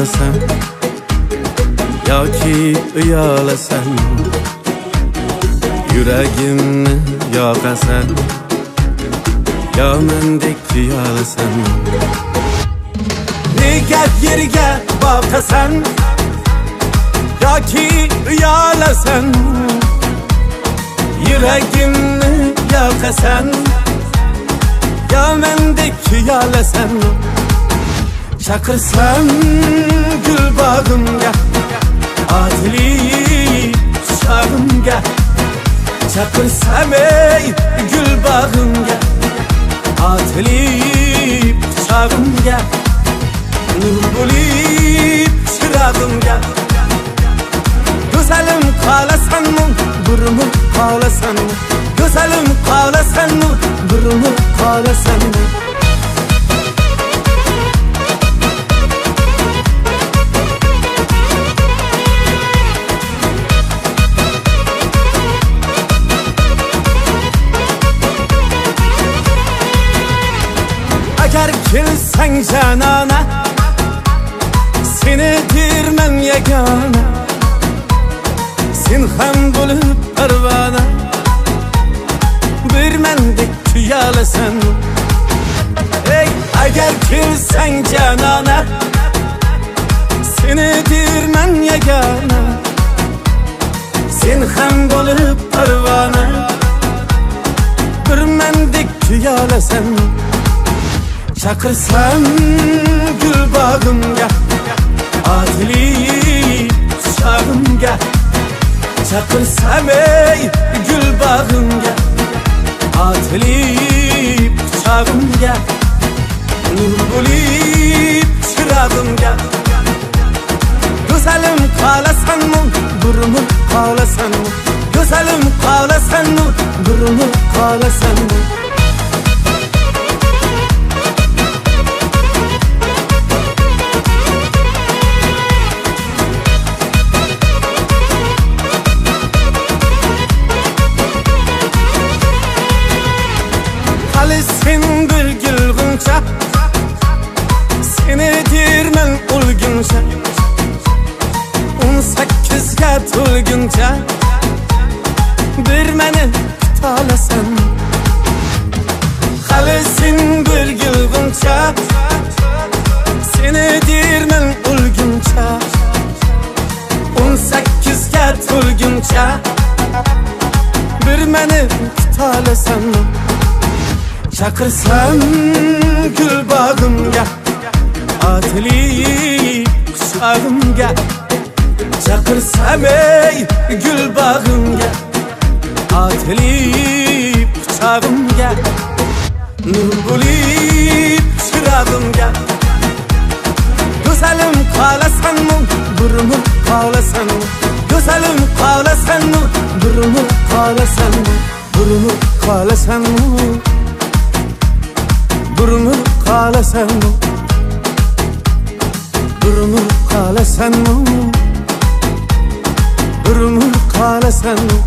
boqasan yoki uyalasan, yuragimni yoqasan yo mendek tuyalasan. Nega yerga boqasan yoki uyalasan, yuragimni yoqasan yo mendek tuyalasan. Chaqirsam gul bog'imga, otilib quchog'imga. Chaqirsam ey gul bog'imga, otilib quchog'imga. Nur bo'lib chirog'imga. Go'zalim qolasanmi, burilib qolasanmi? Go'zalim qolasanmi, burilib qolasanmi? Agar kelsang janona, seni derman yagona. Sen ham bo'lib parvona, bir mendek tuyalasan. Ey, agar kelsang janona, seni derman yagona. Sen ham bo'lib parvona, bir mendek tuyalasan. Chaqirsam gul bog'imga, otilib quchog'imga. Chaqirsam ey gul bog'imga, otilib quchog'imga. Nur bo'lib chirog'imga. Go'zalim qolasanmi, burilib qolasanmi? Go'zalim qolasanmi, burilib qolasanmi? Sen bir gülgünce, seni derman o'lguncha. 18ga to'lguncha bir meni kutolasan. Hali sen bir gülgünce, seni derman o'lguncha. 18ga to'lguncha bir meni kutolasan. Chaqirsam gul bog'imga, otilib quchog'imga. Chaqirsam ey gul bog'imga, otilib quchog'imga. Nur bo'lib chirog'imga. Go'zalim qolasanmi, burilib qolasanmi? Go'zalim qolasanmi, burilib qolasanmi? Burilib qolasanmi? Burilib qolasanmi? Burilib qolasanmi? Burilib qolasanmi?